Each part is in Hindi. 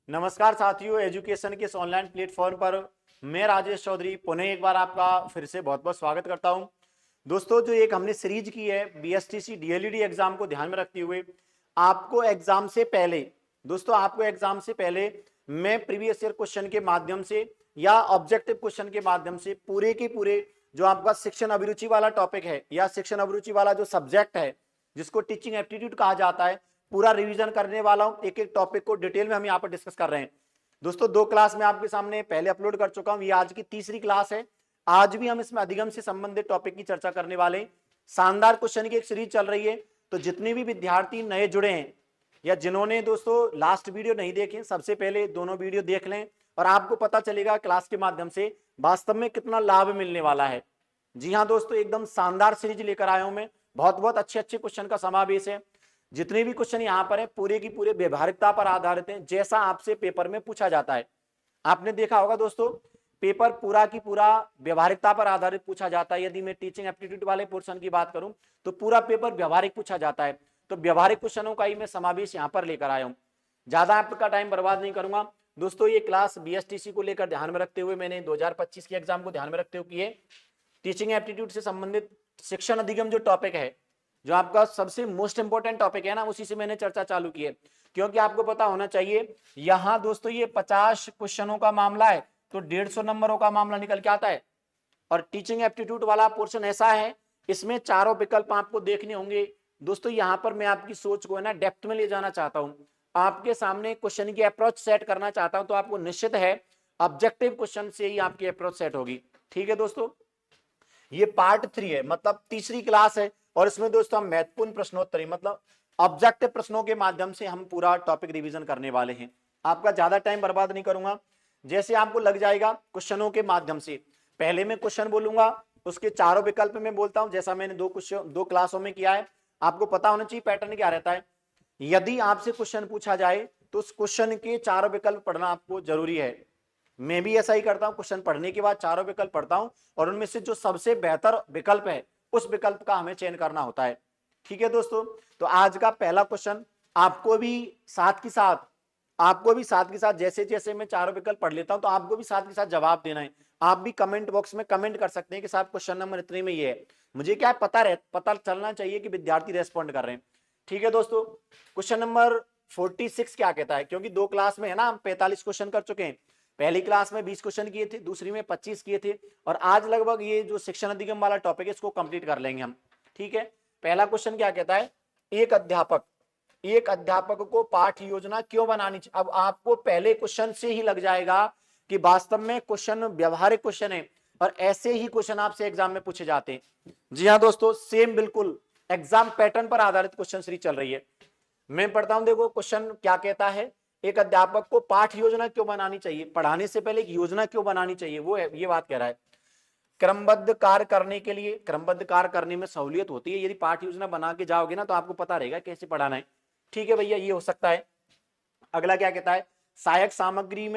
नमस्कार साथियों, एजुकेशन के इस ऑनलाइन प्लेटफॉर्म पर मैं राजेश चौधरी पुनः एक बार आपका फिर से बहुत बहुत स्वागत करता हूं। दोस्तों, जो एक हमने सीरीज की है बीएसटीसी डीएलईडी एग्जाम को ध्यान में रखते हुए आपको एग्जाम से पहले आपको एग्जाम से पहले मैं प्रीवियस ईयर क्वेश्चन के माध्यम से या ऑब्जेक्टिव क्वेश्चन के माध्यम से पूरे के पूरे जो आपका शिक्षण अभिरुचि वाला टॉपिक है या शिक्षण अभिरुचि वाला जो सब्जेक्ट है जिसको टीचिंग एप्टीट्यूड कहा जाता है, पूरा रिवीजन करने वाला हूं। एक एक टॉपिक को डिटेल में हम यहाँ पर डिस्कस कर रहे हैं। दोस्तों, 2 क्लास में आपके सामने पहले अपलोड कर चुका हूं, ये आज की तीसरी क्लास है। आज भी हम इसमें अधिगम से संबंधित टॉपिक की चर्चा करने वाले हैं। शानदार क्वेश्चन की एक सीरीज चल रही है, तो जितने भी विद्यार्थी नए जुड़े हैं या जिन्होंने दोस्तों लास्ट वीडियो नहीं देखे, सबसे पहले दोनों वीडियो देख लें और आपको पता चलेगा क्लास के माध्यम से वास्तव में कितना लाभ मिलने वाला है। जी हाँ दोस्तों, एकदम शानदार सीरीज लेकर आया हूं मैं। बहुत बहुत अच्छे अच्छे क्वेश्चन का समावेश है। जितने भी क्वेश्चन यहाँ पर है पूरे की पूरे व्यवहारिकता पर आधारित हैं, जैसा आपसे पेपर में पूछा जाता है। आपने देखा होगा दोस्तों, पेपर पूरा की पूरा व्यवहारिकता पर आधारित पूछा जाता है। यदि मैं टीचिंग एप्टीट्यूड वाले पोर्शन की बात करूं तो पूरा पेपर व्यवहारिक पूछा जाता है। तो व्यवहारिक क्वेश्चनों का ही मैं समावेश यहाँ पर लेकर आया हूँ। ज्यादा आपका टाइम बर्बाद नहीं करूंगा दोस्तों। ये क्लास बीएसटीसी को लेकर ध्यान में रखते हुए मैंने 2025 के एग्जाम को ध्यान में रखते हुए किए। टीचिंग एप्टीट्यूड से संबंधित शिक्षण अधिगम जो टॉपिक है, जो आपका सबसे मोस्ट इंपोर्टेंट टॉपिक है ना, उसी से मैंने चर्चा चालू की है। क्योंकि आपको पता होना चाहिए, यहां दोस्तों ये 50 क्वेश्चनों का मामला है, तो 150 नंबरों का मामला निकल के आता है। और टीचिंग एप्टीट्यूड वाला पोर्शन ऐसा है, इसमें चारों विकल्प आपको देखने होंगे। दोस्तों, यहां पर मैं आपकी सोच को है ना डेप्थ में ले जाना चाहता हूं, आपके सामने क्वेश्चन की अप्रोच सेट करना चाहता हूं। तो आपको निश्चित है ऑब्जेक्टिव क्वेश्चन से ही आपकी अप्रोच सेट होगी। ठीक है दोस्तों, ये पार्ट 3 है, मतलब तीसरी क्लास है। और इसमें दोस्तों हम महत्वपूर्ण प्रश्नोत्तरी मतलब ऑब्जेक्टिव प्रश्नों के माध्यम से हम पूरा टॉपिक रिवीजन करने वाले हैं। आपका ज्यादा टाइम बर्बाद नहीं करूंगा। जैसे आपको लग जाएगा क्वेश्चनों के माध्यम से, पहले मैं क्वेश्चन बोलूंगा, उसके चारों विकल्प में बोलता हूं, जैसा मैंने दो क्लासों में किया है। आपको पता होना चाहिए पैटर्न क्या रहता है। यदि आपसे क्वेश्चन पूछा जाए तो उस क्वेश्चन के चारों विकल्प पढ़ना आपको जरूरी है। मैं भी ऐसा ही करता हूं, क्वेश्चन पढ़ने के बाद चारों विकल्प पढ़ता हूं और उनमें से जो सबसे बेहतर विकल्प है उस विकल्प का हमें चयन करना होता है। ठीक है दोस्तों, तो आज का पहला क्वेश्चन आपको भी साथ के साथ जैसे जैसे मैं चारों विकल्प पढ़ लेता हूं तो आपको भी साथ के साथ जवाब देना है। आप भी कमेंट बॉक्स में कमेंट कर सकते हैं कि साहब क्वेश्चन नंबर इतने में ये है। मुझे क्या है, पता चलना चाहिए कि विद्यार्थी रेस्पॉन्ड कर रहे हैं। ठीक है दोस्तों, क्वेश्चन नंबर 46 क्या कहता है, क्योंकि 2 क्लास में है ना हम 45 क्वेश्चन कर चुके हैं। पहली क्लास में 20 क्वेश्चन किए थे, दूसरी में 25 किए थे, और आज लगभग ये जो शिक्षण अधिगम वाला टॉपिक है इसको कंप्लीट कर लेंगे हम। ठीक है, पहला क्वेश्चन क्या कहता है, एक अध्यापक को पाठ योजना क्यों बनानी चाहिए। अब आपको पहले क्वेश्चन से ही लग जाएगा कि वास्तव में क्वेश्चन व्यवहारिक क्वेश्चन है और ऐसे ही क्वेश्चन आपसे एग्जाम में पूछे जाते हैं। जी हाँ दोस्तों, सेम बिल्कुल एग्जाम पैटर्न पर आधारित क्वेश्चन सीरीज चल रही है। मैं पढ़ता हूं, देखो क्वेश्चन क्या कहता है, एक अध्यापक को पाठ योजना क्यों बनानी चाहिए, पढ़ाने से पहले एक योजना क्यों बनानी चाहिए, वो है ये बात कह रहा है। क्रमबद्ध कार्य करने के लिए, क्रमबद्ध कार्य करने में सहूलियत होती है। यदि पाठ योजना बना के जाओगे ना तो आपको पता रहेगा कैसे पढ़ाना है। ठीक है भैया, ये हो सकता है। अगला क्या कहता है, सहायक सामग्री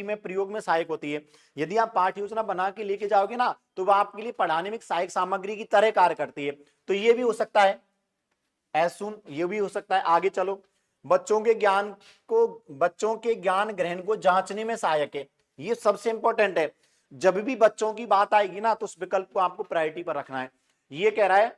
में प्रयोग में सहायक होती है। यदि आप पाठ योजना बना के लेके जाओगे ना तो वह आपके लिए पढ़ाने में एक सहायक सामग्री की तरह कार्य करती है। तो ये भी हो सकता है, ये भी हो सकता है। आगे चलो, बच्चों के ज्ञान ग्रहण को जांचने में सहायक है। ये सबसे इंपॉर्टेंट है। जब भी बच्चों की बात आएगी ना तो उस विकल्प को आपको प्रायोरिटी पर रखना है। ये कह रहा है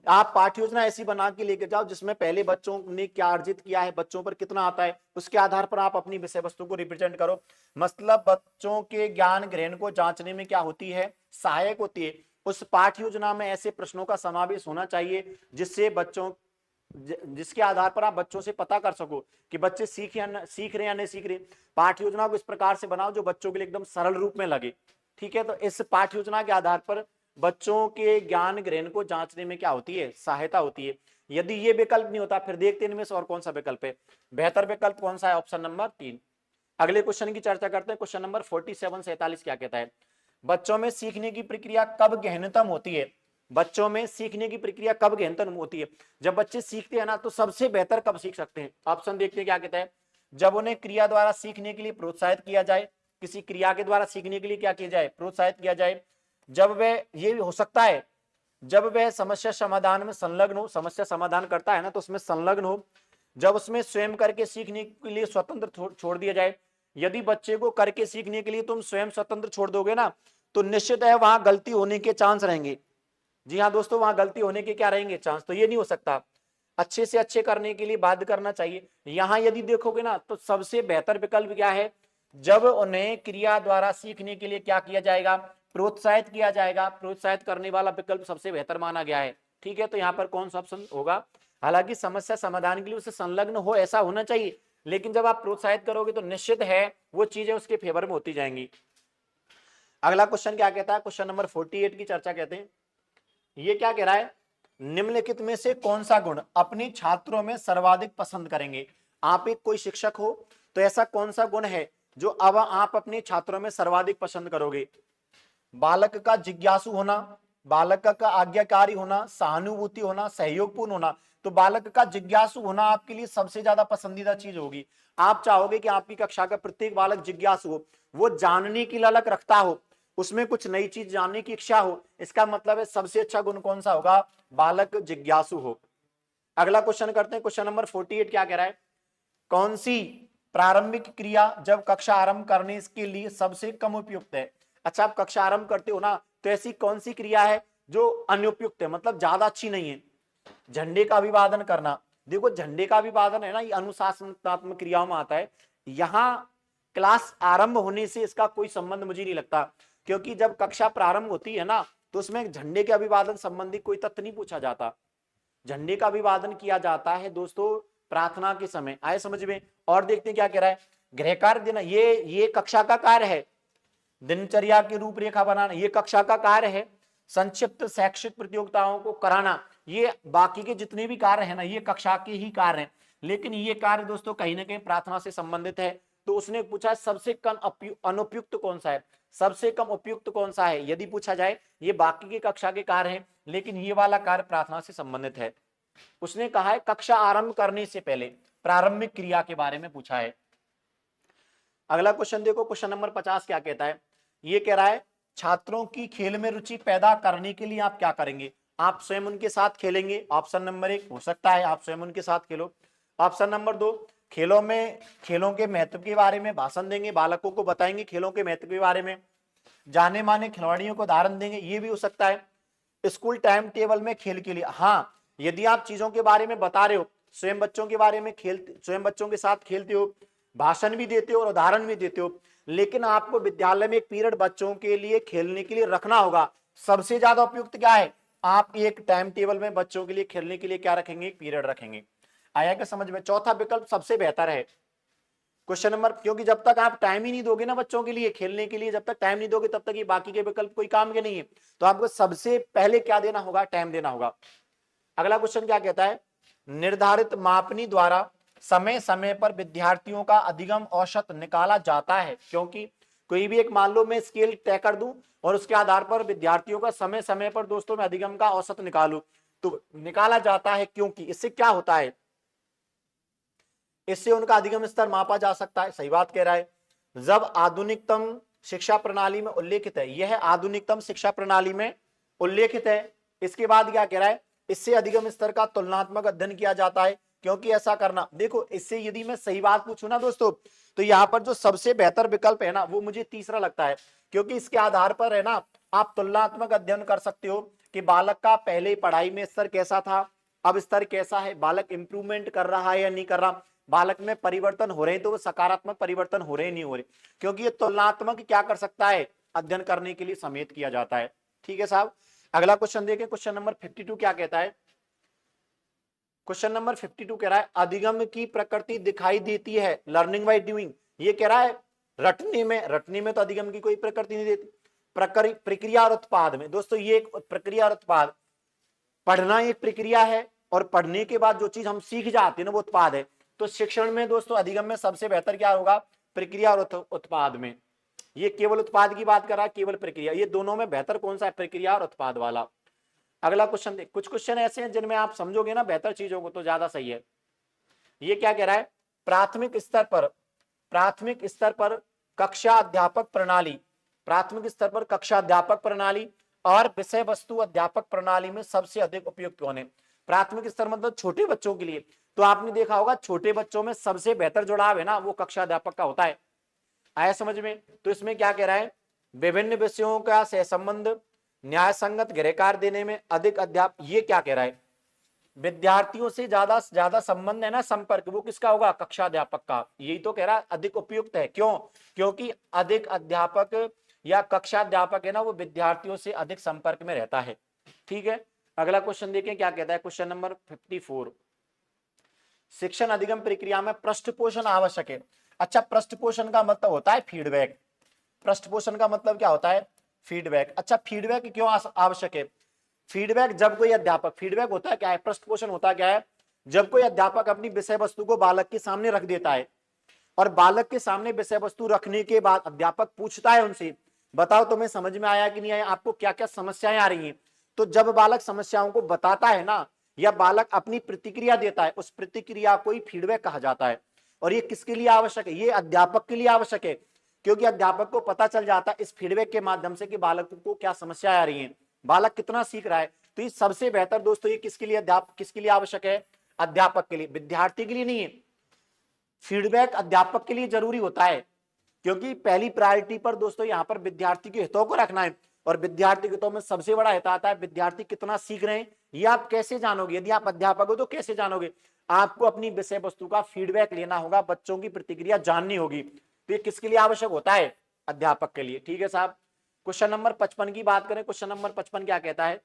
आप पाठ्य योजना ऐसी बना के लेके जाओ जिसमें पहले बच्चों ने क्या अर्जित किया है, बच्चों पर कितना आता है, उसके आधार पर आप अपनी विषय वस्तु को रिप्रेजेंट करो। मतलब बच्चों के ज्ञान ग्रहण को जांचने में क्या होती है, सहायक होती है। उस पाठ्य योजना में ऐसे प्रश्नों का समावेश होना चाहिए जिसके आधार पर आप बच्चों से पता कर सको कि बच्चे सीख रहे हैं या नहीं सीख रहे। पाठ्य योजना को इस प्रकार से बनाओ जो बच्चों के लिए एकदम सरल रूप में लगे। ठीक है, तो इस पाठ्य योजना के आधार पर बच्चों के ज्ञान ग्रहण को जांचने में क्या होती है, सहायता होती है। यदि ये विकल्प नहीं होता फिर देखते हैं इनमें से और कौन सा विकल्प है। बेहतर विकल्प कौन सा है, ऑप्शन नंबर 3। अगले क्वेश्चन की चर्चा करते हैं। क्वेश्चन नंबर 47 क्या कहता है, बच्चों में सीखने की प्रक्रिया कब गहनतम होती है। बच्चों में सीखने की प्रक्रिया कब गहनतम होती है, जब बच्चे सीखते हैं ना तो सबसे बेहतर कब सीख सकते हैं। ऑप्शन देखते हैं क्या कहता है, जब उन्हें क्रिया द्वारा सीखने के लिए प्रोत्साहित किया जाए, किसी क्रिया के द्वारा सीखने के लिए क्या किया जाए, प्रोत्साहित किया जाए। जब वह, ये हो सकता है जब वह समस्या समाधान में संलग्न हो, समस्या समाधान करता है ना तो उसमें संलग्न हो। जब उसमें स्वयं करके सीखने के लिए स्वतंत्र छोड़ दिया जाए। यदि बच्चे को करके सीखने के लिए तुम स्वयं स्वतंत्र छोड़ दोगे ना, तो निश्चित है वहां गलती होने के चांस रहेंगे। जी हाँ दोस्तों, वहां गलती होने के क्या रहेंगे चांस, तो ये नहीं हो सकता। अच्छे से अच्छे करने के लिए बाध्य करना चाहिए। यहां यदि देखोगे ना तो सबसे बेहतर विकल्प क्या है, जब उन्हें क्रिया द्वारा सीखने के लिए क्या किया जाएगा, प्रोत्साहित किया जाएगा। प्रोत्साहित करने वाला विकल्प सबसे बेहतर माना गया है। ठीक है, तो यहाँ पर कौन सा ऑप्शन होगा, हालांकि समस्या समाधान के लिए उसे संलग्न हो ऐसा होना चाहिए, लेकिन जब आप प्रोत्साहित करोगे तो निश्चित है वो चीजें उसके फेवर में होती जाएंगी। अगला क्वेश्चन क्या कहता है, क्वेश्चन नंबर 48 की चर्चा कहते हैं। ये क्या कह रहा है, निम्नलिखित में से कौन सा गुण अपने छात्रों में सर्वाधिक पसंद करेंगे। आप एक कोई शिक्षक हो तो ऐसा कौन सा गुण है जो अब आप अपने छात्रों में सर्वाधिक पसंद करोगे। बालक का जिज्ञासु होना, बालक का आज्ञाकारी होना, सहानुभूति होना, सहयोगपूर्ण होना। तो बालक का जिज्ञासु होना आपके लिए सबसे ज्यादा पसंदीदा चीज होगी। आप चाहोगे कि आपकी कक्षा का प्रत्येक बालक जिज्ञासु हो, वो जानने की ललक रखता हो, उसमें कुछ नई चीज जानने की इच्छा हो। इसका मतलब है सबसे अच्छा गुण कौन सा होगा, बालक जिज्ञासु हो। अगला क्वेश्चन करते हैं, क्वेश्चन नंबर 48 क्या कह रहा है, कौन सी प्रारंभिक क्रिया जब कक्षा आरंभ करने के लिए सबसे कम उपयुक्त है। अच्छा, आप कक्षा आरंभ करते हो ना, तो ऐसी कौन सी क्रिया है जो अनुपयुक्त है, मतलब ज्यादा अच्छी नहीं है। झंडे का अभिवादन करना, देखो झंडे का अभिवादन है ना, ये अनुशासनात्मक क्रियाओं में आता है। यहां क्लास आरंभ होने से इसका कोई संबंध मुझे नहीं लगता, क्योंकि जब कक्षा प्रारंभ होती है ना, तो उसमें झंडे के अभिवादन संबंधी कोई तथ्य नहीं पूछा जाता। झंडे का अभिवादन किया जाता है दोस्तों प्रार्थना के समय। आए समझ में। और देखते हैं क्या कह रहा है, गृह कार्य देना, ये कक्षा का कार्य है। दिनचर्या की रूपरेखा बनाना, ये कक्षा का कार्य है। संक्षिप्त शैक्षिक प्रतियोगिताओं को कराना, ये बाकी के जितने भी कार्य है ना, ये कक्षा के ही कार्य हैं। लेकिन ये कार्य दोस्तों कहीं ना कहीं प्रार्थना से संबंधित है। तो उसने पूछा सबसे कम अनुपयुक्त कौन सा है, सबसे कम उपयुक्त कौन सा है। यदि पूछा जाए ये बाकी के कक्षा के कार्य हैं, लेकिन ये वाला कार्य प्रार्थना से संबंधित है। उसने कहा है कक्षा आरंभ करने से पहले प्रारंभिक क्रिया के बारे में पूछा है। अगला क्वेश्चन देखो, क्वेश्चन नंबर 50 क्या कहता है, ये कह रहा है छात्रों की खेल में रुचि पैदा करने के लिए आप क्या करेंगे। आप स्वयं उनके साथ खेलेंगे, ऑप्शन नंबर 1 हो सकता है आप स्वयं उनके साथ खेलो। ऑप्शन नंबर 2, खेलों के महत्व के बारे में भाषण देंगे, बालकों को बताएंगे खेलों के महत्व के बारे में, जाने माने खिलाड़ियों को उदाहरण देंगे, ये भी हो सकता है। स्कूल टाइम टेबल में खेल के लिए, हाँ यदि आप चीजों के बारे में बता रहे हो, स्वयं बच्चों के बारे में स्वयं बच्चों के साथ खेलते हो, भाषण भी देते हो और उदाहरण भी देते हो, लेकिन आपको विद्यालय में एक पीरियड बच्चों के लिए खेलने के लिए रखना होगा। सबसे ज्यादा उपयुक्त क्या है, आप एक टाइम टेबल में बच्चों के लिए खेलने के लिए क्या रखेंगे, एक पीरियड रखेंगे। आया क्या समझ में। चौथा विकल्प सबसे बेहतर है। क्वेश्चन नंबर, क्योंकि जब तक आप टाइम ही नहीं दोगे ना बच्चों के लिए खेलने के लिए, जब तक टाइम नहीं दोगे तब तक ये बाकी के विकल्प कोई काम के नहीं है। तो आपको सबसे पहले क्या देना होगा, टाइम देना होगा। अगला क्वेश्चन क्या कहता है, निर्धारित मापनी द्वारा समय समय पर विद्यार्थियों का अधिगम औसत निकाला जाता है। क्योंकि कोई भी एक, मान लो मैं स्केल तय कर दूं और उसके आधार पर विद्यार्थियों का समय समय पर दोस्तों मैं अधिगम का औसत निकालू, तो निकाला जाता है क्योंकि इससे क्या होता है, इससे उनका अधिगम स्तर मापा जा सकता है। सही बात कह रहा है। जब आधुनिकतम शिक्षा प्रणाली में उल्लेखित है, यह आधुनिकतम शिक्षा प्रणाली में उल्लेखित है। इसके बाद क्या कह रहा है, इससे अधिगम स्तर का तुलनात्मक अध्ययन किया जाता है। क्योंकि ऐसा करना, देखो इससे यदि मैं सही बात पूछूं ना दोस्तों, तो यहां पर जो सबसे बेहतर विकल्प है ना, वो मुझे तीसरा लगता है। क्योंकि इसके आधार पर है ना, आप तुलनात्मक अध्ययन कर सकते हो कि बालक का पहले पढ़ाई में स्तर कैसा था, अब स्तर कैसा है, बालक इंप्रूवमेंट कर रहा है या नहीं कर रहा, बालक में परिवर्तन हो रहे हैं तो वो सकारात्मक परिवर्तन हो रहे नहीं हो रहे। क्योंकि ये तुलनात्मक क्या कर सकता है, अध्ययन करने के लिए समेत किया जाता है। ठीक है साहब। अगला क्वेश्चन देखें, क्वेश्चन नंबर 52 क्या कहता है। क्वेश्चन नंबर 52 कह रहा है अधिगम की प्रकृति दिखाई देती है लर्निंग बाय डूइंग। ये कह रहा है रटने में तो अधिगम की कोई प्रकृति नहीं देती। प्रक्रिया और उत्पाद में, दोस्तों ये एक प्रक्रिया और उत्पाद, पढ़ना एक प्रक्रिया है और पढ़ने के बाद जो चीज हम सीख जाते हैं ना वो उत्पाद है। तो शिक्षण में दोस्तों अधिगम में सबसे बेहतर क्या होगा, प्रक्रिया और उत्पाद में। ये केवल उत्पाद की बात कर रहा है, केवल प्रक्रिया, ये दोनों में बेहतर कौन सा है, प्रक्रिया और उत्पाद वाला। अगला क्वेश्चन देख, कुछ क्वेश्चन ऐसे हैं जिनमें आप समझोगे ना बेहतर चीजों को तो ज्यादा सही है। ये क्या कह रहा है, प्राथमिक स्तर पर कक्षा अध्यापक प्रणाली, प्राथमिक स्तर पर कक्षा अध्यापक प्रणाली और विषय वस्तु अध्यापक प्रणाली में सबसे अधिक उपयुक्त कौन है। प्राथमिक स्तर मतलब छोटे बच्चों के लिए। तो आपने देखा होगा छोटे बच्चों में सबसे बेहतर जुड़ाव है ना वो कक्षा अध्यापक का होता है। आया समझ में? तो इसमें क्या कह रहा है, विभिन्न विषयों का सहसंबंध न्याय संगत गृहकार्य देने में अधिक अध्यापक, ये क्या कह रहा है, विद्यार्थियों से ज्यादा संबंध है ना, संपर्क, वो किसका होगा, कक्षा अध्यापक का। यही तो कह रहा है अधिक उपयुक्त है। क्यों? क्योंकि अधिक अध्यापक या कक्षा अध्यापक है ना वो विद्यार्थियों से अधिक संपर्क में रहता है। ठीक है, अगला क्वेश्चन देखें क्या कहता है, क्वेश्चन नंबर 54, शिक्षण अधिगम प्रक्रिया में पृष्ठ पोषण आवश्यक है। अच्छा, पृष्ठ पोषण का मतलब होता है फीडबैक। पृष्ठ पोषण का मतलब क्या होता है, फीडबैक। अच्छा, फीडबैक क्यों आवश्यक है? फीडबैक जब कोई अध्यापक, फीडबैक होता है क्या है, पृष्ठ पोषण होता क्या है, जब कोई अध्यापक अपनी विषय वस्तु को बालक के सामने रख देता है और बालक के सामने विषय वस्तु रखने के बाद अध्यापक पूछता है उनसे, बताओ तुम्हें समझ में आया कि नहीं आया, आपको क्या क्या समस्याएं आ रही हैं। तो जब बालक समस्याओं को बताता है ना, या बालक अपनी प्रतिक्रिया देता है, उस प्रतिक्रिया को ही फीडबैक कहा जाता है। और ये किसके लिए आवश्यक है, ये अध्यापक के लिए आवश्यक है, क्योंकि अध्यापक को पता चल जाता है इस फीडबैक के माध्यम से कि बालक को क्या समस्या आ रही है, बालक कितना सीख रहा है। तो ये सबसे बेहतर दोस्तों ये किसके लिए, अध्यापक किसके लिए आवश्यक है, अध्यापक के लिए, विद्यार्थी के लिए नहीं है। फीडबैक अध्यापक के लिए जरूरी होता है, क्योंकि पहली प्रायोरिटी पर दोस्तों यहां पर विद्यार्थी के हितों को रखना है। और विद्यार्थी के हितों में सबसे बड़ा हित आता है विद्यार्थी कितना सीख रहे हैं। ये आप कैसे जानोगे, यदि आप अध्यापक हो तो कैसे जानोगे, आपको अपनी विषय वस्तु का फीडबैक लेना होगा, बच्चों की प्रतिक्रिया जाननी होगी। तो ये किसके लिए आवश्यक होता है, अध्यापक के लिए। ठीक है साहब, क्वेश्चन नंबर 55 की बात करें, क्वेश्चन नंबर 55 क्या कहता है,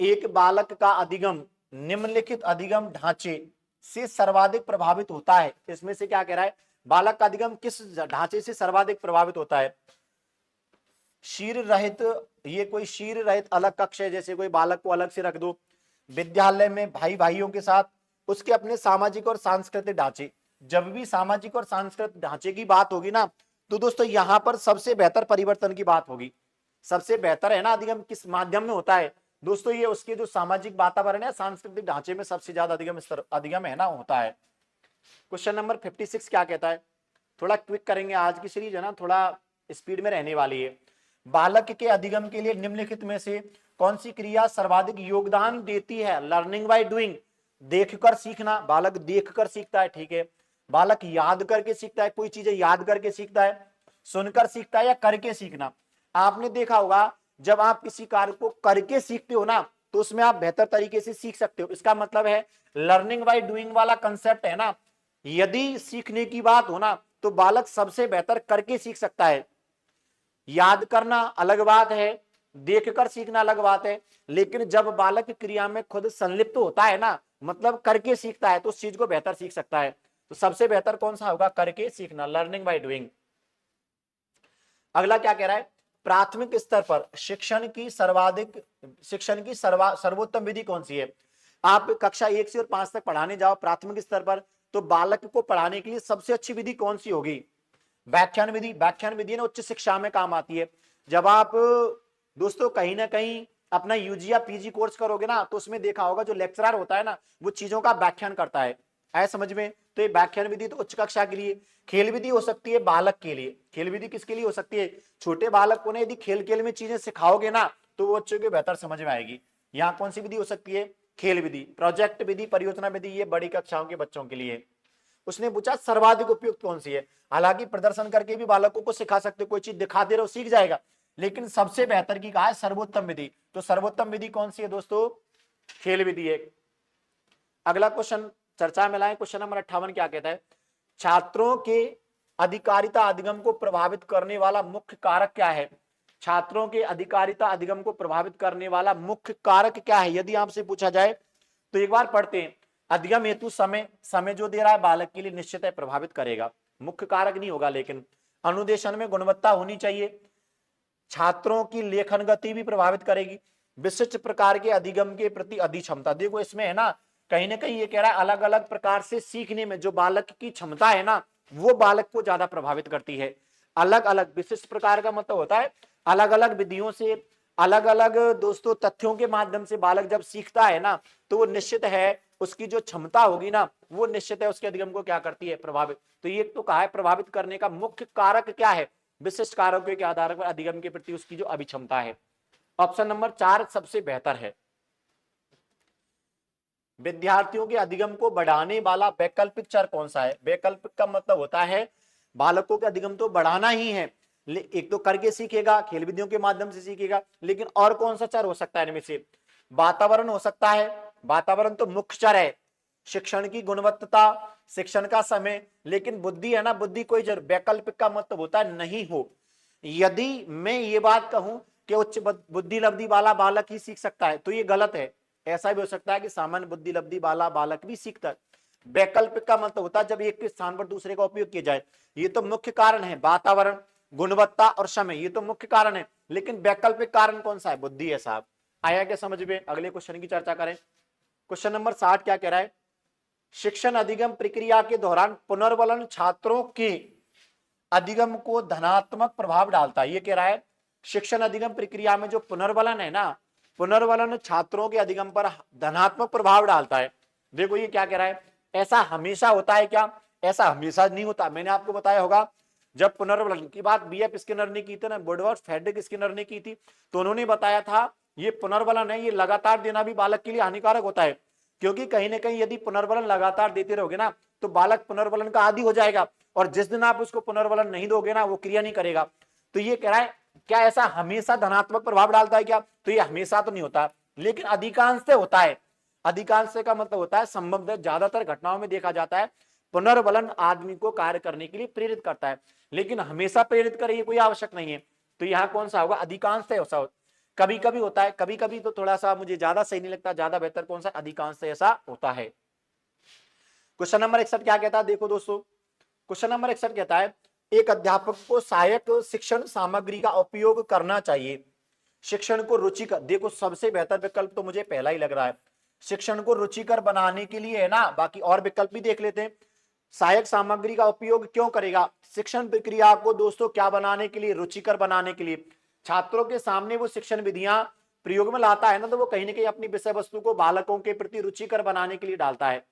एक बालक का अधिगम निम्नलिखित अधिगम ढांचे से सर्वाधिक प्रभावित होता है। इसमें से क्या कह रहा है, बालक का अधिगम किस ढांचे से सर्वाधिक प्रभावित होता है। शीर रहित, ये कोई शीर रहित अलग कक्ष है, जैसे कोई बालक को अलग से रख दो, विद्यालय में भाई भाइयों के साथ, उसके अपने सामाजिक और सांस्कृतिक ढांचे। जब भी सामाजिक और सांस्कृतिक ढांचे की बात होगी ना, तो दोस्तों यहां पर सबसे बेहतर परिवर्तन की बात होगी। सबसे बेहतर है ना अधिगम किस माध्यम में होता है दोस्तों, ये उसके जो सामाजिक वातावरण है, सांस्कृतिक ढांचे में सबसे ज्यादा अधिगम है ना होता है। क्वेश्चन नंबर 56 क्या कहता है, थोड़ा क्विक करेंगे, आज की सीरीज है ना थोड़ा स्पीड में रहने वाली है। बालक के अधिगम के लिए निम्नलिखित में से कौन सी क्रिया सर्वाधिक योगदान देती है, लर्निंग बाय डूइंग, देखकर सीखना, बालक देखकर सीखता है। ठीक है, बालक याद करके सीखता है, कोई चीजें याद करके सीखता है, सुनकर सीखता है, या करके सीखना। आपने देखा होगा जब आप किसी कार्य को करके सीखते हो ना, तो उसमें आप बेहतर तरीके से सीख सकते हो। इसका मतलब है लर्निंग बाय डूइंग वाला कंसेप्ट है ना, यदि सीखने की बात हो ना तो बालक सबसे बेहतर करके सीख सकता है। याद करना अलग बात है, देखकर सीखना अलग बात है, लेकिन जब बालक क्रिया में खुद संलिप्त होता है ना, मतलब करके सीखता है, तो उस चीज को बेहतर सीख सकता है। तो सबसे बेहतर कौन सा होगा, करके सीखना, लर्निंग बाय डूइंग। अगला क्या कह रहा है, प्राथमिक स्तर पर शिक्षण की सर्वोत्तम विधि कौन सी है। आप कक्षा 1 से और 5 तक पढ़ाने जाओ प्राथमिक स्तर पर, तो बालक को पढ़ाने के लिए सबसे अच्छी विधि कौन सी होगी, व्याख्यान विधि। व्याख्यान विधि ना उच्च शिक्षा में काम आती है। जब आप दोस्तों कहीं ना कहीं अपना यूजी या पीजी कोर्स करोगे ना, तो उसमें देखा होगा जो लेक्चरर होता है ना, वो चीजों का व्याख्यान करता है। आया समझ में? तो ये व्याख्यान विधि तो उच्च कक्षा के लिए। खेल विधि हो सकती है बालक के लिए। खेल विधि किसके लिए हो सकती है, छोटे बालक को ना यदि खेल खेल में चीजें सिखाओगे ना, तो वो बच्चों को बेहतर समझ में आएगी। यहाँ कौन सी विधि हो सकती है, खेल विधि। प्रोजेक्ट विधि, परियोजना विधि, ये बड़ी कक्षाओं के बच्चों के लिए। उसने पूछा सर्वाधिक उपयुक्त कौन सी है। हालांकि प्रदर्शन करके भी बालकों को सिखा सकते, कोई चीज दिखा दे रहे हो सीख जाएगा, लेकिन सबसे बेहतर की कहा है सर्वोत्तम विधि। तो सर्वोत्तम विधि कौन सी है दोस्तों, खेल विधि है। अगला क्वेश्चन चर्चा में लाए, क्वेश्चन नंबर 58 क्या कहता है, छात्रों के अधिकारिता अधिगम को प्रभावित करने वाला मुख्य कारक क्या है। छात्रों के अधिकारिता अधिगम को प्रभावित करने वाला मुख्य कारक क्या है, यदि आपसे पूछा जाए तो एक बार पढ़ते हैं। अधिगम हेतु समय जो दे रहा है बालक के लिए निश्चित है प्रभावित करेगा, मुख्य कारक नहीं होगा, लेकिन अनुदेशन में गुणवत्ता होनी चाहिए। छात्रों की लेखन गति भी प्रभावित करेगी। विशिष्ट प्रकार के अधिगम के प्रति अधिक क्षमता, देखो इसमें है ना कहीं ना कहीं ये कह रहा है अलग अलग प्रकार से सीखने में जो बालक की क्षमता है ना, वो बालक को ज्यादा प्रभावित करती है। अलग अलग विशिष्ट प्रकार का मतलब होता है अलग अलग विधियों से, अलग अलग दोस्तों तथ्यों के माध्यम से बालक जब सीखता है ना, तो वो निश्चित है उसकी जो क्षमता होगी ना, वो निश्चित है उसके अधिगम को क्या करती है, प्रभावित। तो ये तो कहा है प्रभावित करने का मुख्य कारक क्या है, विशिष्ट कारकों के आधार पर अधिगम के प्रति उसकी जो अभिक्षमता है। ऑप्शन नंबर 4 सबसे बेहतर है। विद्यार्थियों के अधिगम को बढ़ाने वाला वैकल्पिक चर कौन सा है? वैकल्पिक का मतलब होता है बालकों के अधिगम तो बढ़ाना ही है, एक तो करके सीखेगा, खेल विधियों के माध्यम से सीखेगा, लेकिन और कौन सा चर हो सकता है इनमें से? वातावरण हो सकता है, वातावरण तो मुख्य चर है, शिक्षण की गुणवत्ता, शिक्षण का समय, लेकिन बुद्धि है ना, बुद्धि कोई वैकल्पिक का मतलब होता है नहीं हो। यदि मैं ये बात कहूं कि उच्च बुद्धि लब्धि वाला बालक ही सीख सकता है तो ये गलत है। ऐसा भी हो सकता है कि सामान्य बुद्धि लब्धि वाला बालक भी सीखता है। वैकल्पिक का मतलब होता है जब एक के स्थान पर दूसरे का उपयोग किया जाए। ये तो मुख्य कारण है, वातावरण, गुणवत्ता और समय, ये तो मुख्य कारण है, लेकिन वैकल्पिक कारण कौन सा है? बुद्धि है साहब। आया क्या समझ में? अगले क्वेश्चन की चर्चा करें। क्वेश्चन नंबर 60 क्या कह रहा है? शिक्षण अधिगम प्रक्रिया के दौरान पुनर्वलन छात्रों के अधिगम को धनात्मक प्रभाव डालता है। ये कह रहा है शिक्षण अधिगम प्रक्रिया में जो पुनर्वलन है ना, पुनर्वलन छात्रों के अधिगम पर धनात्मक प्रभाव डालता है। देखो ये क्या कह रहा है, ऐसा हमेशा होता है क्या? ऐसा हमेशा नहीं होता। मैंने आपको बताया होगा जब पुनर्वलन की बात बीएफ स्किनर ने की थी ना, वुडवर्ड फ्रेडरिक स्किनर ने की थी, तो उन्होंने बताया था ये पुनर्वलन है, ये लगातार देना भी बालक के लिए हानिकारक होता है, क्योंकि कहीं ना कहीं यदि पुनर्वलन लगातार देते रहोगे ना तो बालक पुनर्वलन का आदी हो जाएगा, और जिस दिन आप उसको पुनर्वलन नहीं दोगे ना वो क्रिया नहीं करेगा। तो ये कह रहा है क्या ऐसा हमेशा धनात्मक प्रभाव डालता है क्या? तो ये हमेशा तो नहीं होता, लेकिन अधिकांश से होता है। अधिकांश से का मतलब होता है संभवतः ज्यादातर घटनाओं में देखा जाता है पुनर्वलन आदमी को कार्य करने के लिए प्रेरित करता है, लेकिन हमेशा प्रेरित करे ये कोई आवश्यक नहीं है। तो यहाँ कौन सा होगा? अधिकांश से ऐसा, कभी कभी होता है, कभी कभी तो थोड़ा सा मुझे ज्यादा सही नहीं लगता, ज्यादा बेहतर कौन सा? अधिकांश से ऐसा होता है। क्वेश्चन नंबर 61 क्या कहता है? देखो दोस्तों, क्वेश्चन नंबर 61 कहता है एक अध्यापक को सहायक शिक्षण सामग्री का उपयोग करना चाहिए, शिक्षण को रुचिकर। देखो सबसे बेहतर विकल्प तो मुझे पहला ही लग रहा है, शिक्षण को रुचिकर बनाने के लिए है ना, बाकी और विकल्प भी देख लेते हैं। सहायक सामग्री का उपयोग क्यों करेगा? शिक्षण प्रक्रिया को दोस्तों क्या बनाने के लिए? रुचिकर बनाने के लिए। छात्रों के सामने वो शिक्षण विधियां प्रयोग में लाता है ना, तो वो कहीं ना कहीं अपनी विषय वस्तु को बालकों के प्रति रुचिकर बनाने के लिए डालता है।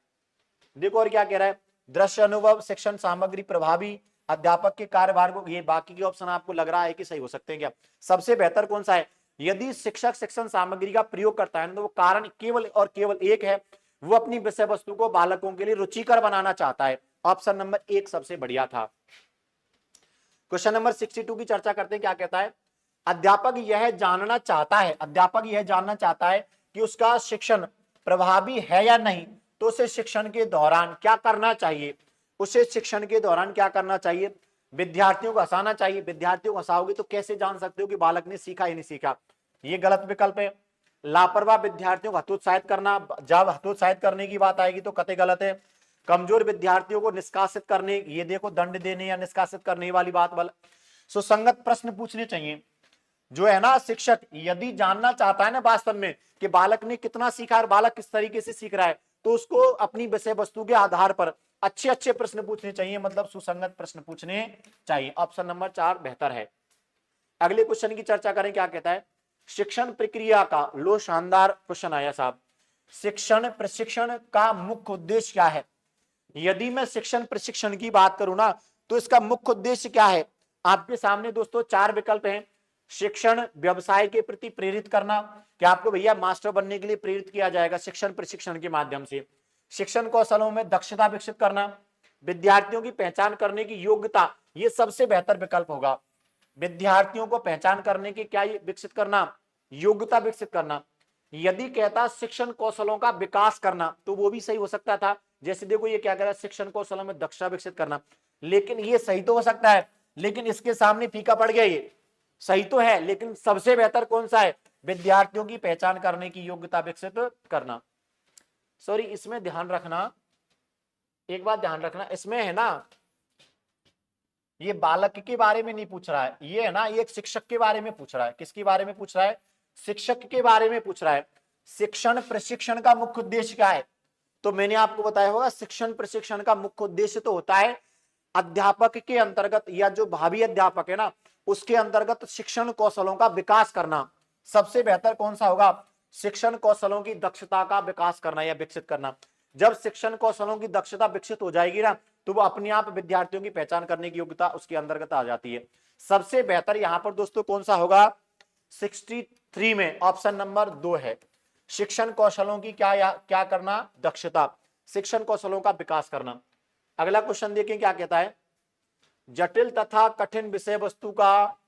देखो और क्या कह रहा है, दृश्य अनुभव शिक्षण सामग्री प्रभावी अध्यापक के कार्यभार को, ये बाकी के ऑप्शन आपको लग रहा है कि सही हो सकते हैं क्या? सबसे बेहतर कौन सा है? यदि शिक्षक शिक्षण सामग्री का प्रयोग करता है तो वो कारण केवल और केवल एक है, वो अपनी विषय वस्तु को बालकों के लिए रुचिकर बनाना चाहता है। ऑप्शन नंबर 1 सबसे बढ़िया था। क्वेश्चन नंबर 62 की चर्चा करते हैं। क्या कहता है? अध्यापक यह जानना चाहता है, अध्यापक यह जानना चाहता है कि उसका शिक्षण प्रभावी है या नहीं, तो उसे शिक्षण के दौरान क्या करना चाहिए? उसे शिक्षण के दौरान क्या करना चाहिए? विद्यार्थियों को हंसाना चाहिए। विद्यार्थियों को हंसाओगे तो कैसे जान सकते हो कि बालक ने सीखा या नहीं सीखा? ये गलत विकल्प है। लापरवाह विद्यार्थियों को हतोत्साहित करना, जब हतोत्साहित करने की बात आएगी तो कतई गलत है। कमजोर विद्यार्थियों को निष्कासित करने, ये देखो दंड देने या निष्कासित करने वाली बात वाला। सुसंगत प्रश्न पूछने चाहिए। जो है ना शिक्षक यदि जानना चाहता है ना वास्तव में कि बालक ने कितना सीखा और बालक किस तरीके से सीख रहा है, तो उसको अपनी विषय वस्तु के आधार पर अच्छे अच्छे प्रश्न पूछने चाहिए, मतलब सुसंगत प्रश्न पूछने चाहिए। ऑप्शन नंबर 4 बेहतर है। अगले क्वेश्चन की चर्चा करें। क्या कहता है? शिक्षण प्रक्रिया का, लो शानदार क्वेश्चन आया साहब, शिक्षण प्रशिक्षण का मुख्य उद्देश्य क्या है? यदि मैं शिक्षण प्रशिक्षण की बात करूं ना तो इसका मुख्य उद्देश्य क्या है? आपके सामने दोस्तों 4 विकल्प हैं। शिक्षण व्यवसाय के प्रति प्रेरित करना, कि आपको भैया मास्टर बनने के लिए प्रेरित किया जाएगा शिक्षण प्रशिक्षण के माध्यम से। शिक्षण कौशलों में दक्षता विकसित करना, विद्यार्थियों की पहचान करने की योग्यता, ये सबसे बेहतर विकल्प होगा। विद्यार्थियों को पहचान करने की क्या विकसित करना? योग्यता विकसित करना। यदि कहता शिक्षण कौशलों का विकास करना तो वो भी सही हो सकता था। जैसे देखो ये क्या कह रहा है, शिक्षण कौशलों में दक्षता विकसित करना, लेकिन ये सही तो हो सकता है, लेकिन इसके सामने फीका पड़ गया। ये सही तो है, लेकिन सबसे बेहतर कौन सा है? विद्यार्थियों की पहचान करने की योग्यता विकसित करना। सॉरी, इसमें ध्यान रखना, एक बात ध्यान रखना, इसमें है ना ये बालक के बारे में नहीं पूछ रहा है, ये है ना ये एक शिक्षक के बारे में पूछ रहा है। किसके बारे में पूछ रहा है? शिक्षक के बारे में पूछ रहा है। शिक्षण प्रशिक्षण का मुख्य उद्देश्य क्या है? तो मैंने आपको बताया होगा शिक्षण प्रशिक्षण का मुख्य उद्देश्य तो होता है अध्यापक के अंतर्गत या जो भावी अध्यापक है ना उसके अंतर्गत शिक्षण कौशलों का विकास करना। सबसे बेहतर कौन सा होगा? शिक्षण कौशलों की दक्षता का विकास करना या विकसित करना। जब शिक्षण कौशलों की दक्षता विकसित हो जाएगी ना तो वो अपने आप विद्यार्थियों की पहचान करने की योग्यता उसके अंतर्गत आ जाती है। सबसे बेहतर यहां पर दोस्तों कौन सा होगा? 63 में ऑप्शन नंबर 2 है। शिक्षण कौशलों की क्या करना, दक्षता, शिक्षण कौशलों का विकास करना। अगला क्वेश्चन देखें क्या कहता है, जटिल तथा कठिन विषय वस्तु का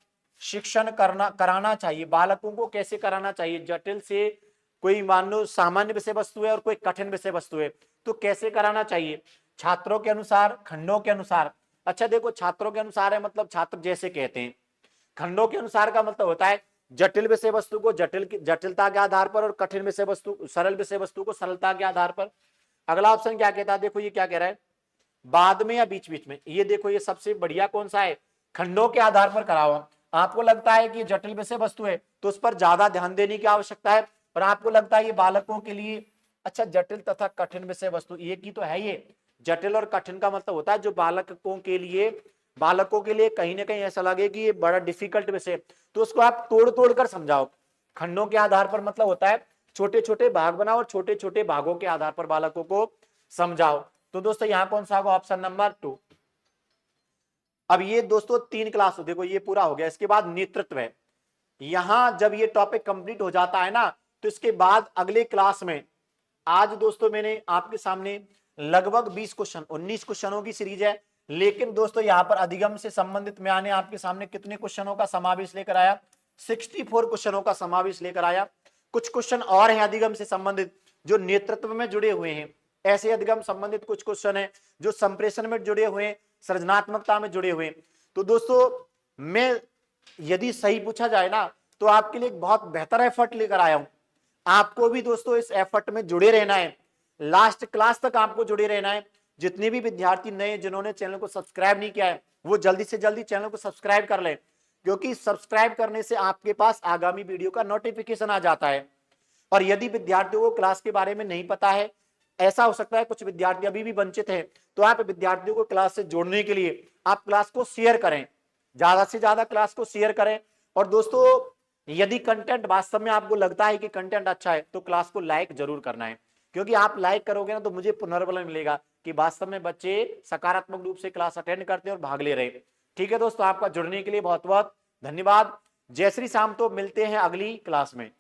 शिक्षण कराना चाहिए, बालकों को कैसे कराना चाहिए। जटिल से कोई मान लो सामान्य विषय वस्तु है और कोई कठिन विषय वस्तु है, तो कैसे कराना चाहिए, छात्रों के अनुसार, खंडों के अनुसार। अच्छा देखो, छात्रों के अनुसार है मतलब छात्र जैसे कहते हैं, खंडों के अनुसार का मतलब होता है जटिल विषय वस्तु को जटिलता के आधार पर और कठिन विषय वस्तु, सरल विषय वस्तु को सरलता के आधार पर। अगला ऑप्शन क्या कहता है, देखो ये क्या कह रहा है, बाद में या बीच बीच में। ये देखो ये सबसे बढ़िया कौन सा है, खंडों के आधार पर कराओ। आपको लगता है कि जटिल विषय वस्तु है तो उस पर ज्यादा ध्यान देने की आवश्यकता है, और आपको लगता है ये बालकों के लिए, अच्छा जटिल तथा कठिन विषय वस्तु ये की तो है, ये जटिल और कठिन का मतलब होता है जो बालकों के लिए कहीं ना कहीं ऐसा लगे कि ये बड़ा डिफिकल्ट विषय, तो उसको आप तोड़ तोड़ कर समझाओ। खंडों के आधार पर मतलब होता है छोटे छोटे भाग बनाओ और छोटे छोटे भागों के आधार पर बालकों को समझाओ। तो दोस्तों यहाँ कौन सा होगा, ऑप्शन नंबर 2। अब ये दोस्तों 3 क्लास, देखो ये पूरा हो गया। इसके बाद नेतृत्व है। यहां जब ये टॉपिक कंप्लीट हो जाता है ना, तो इसके बाद अगले क्लास में, आज दोस्तों मैंने आपके सामने लगभग 20 क्वेश्चन, 19 क्वेश्चनों की सीरीज है, लेकिन दोस्तों यहाँ पर अधिगम से संबंधित मैंने आपके सामने कितने क्वेश्चनों का समावेश लेकर आया, 64 क्वेश्चनों का समावेश लेकर आया। कुछ क्वेश्चन और हैं अधिगम से संबंधित जो नेतृत्व में जुड़े हुए हैं, ऐसे अधिगम संबंधित कुछ क्वेश्चन है जो संप्रेषण में जुड़े हुए हैं, सृजनात्मकता में जुड़े हुए हैं। तो दोस्तों मैं, यदि सही पूछा जाए ना, तो आपके लिए एक बहुत बेहतर एफर्ट लेकर आया हूं। आपको भी दोस्तों इस एफर्ट में जुड़े रहना है, लास्ट क्लास तक आपको जुड़े रहना है। जितने भी विद्यार्थी नए जिन्होंने चैनल को सब्सक्राइब नहीं किया है, वो जल्दी से जल्दी चैनल को सब्सक्राइब कर लें, क्योंकि सब्सक्राइब करने से आपके पास आगामी वीडियो का नोटिफिकेशन आ जाता है। और यदि विद्यार्थियों को क्लास के बारे में नहीं पता है, ऐसा हो सकता है कुछ विद्यार्थी अभी भी वंचित हैं, तो आप विद्यार्थियों को क्लास से जोड़ने के लिए आप क्लास को शेयर करें, ज्यादा से ज्यादा क्लास को शेयर करें। और दोस्तों यदि कंटेंट वास्तव में आपको लगता है कि कंटेंट अच्छा है, तो क्लास को लाइक जरूर करना है, क्योंकि आप लाइक करोगे ना तो मुझे पुनर्बल मिलेगा कि वास्तव में बच्चे सकारात्मक रूप से क्लास अटेंड करते हैं और भाग ले रहे हैं। ठीक है दोस्तों, आपका जुड़ने के लिए बहुत बहुत धन्यवाद। जय श्री श्याम। तो मिलते हैं अगली क्लास में।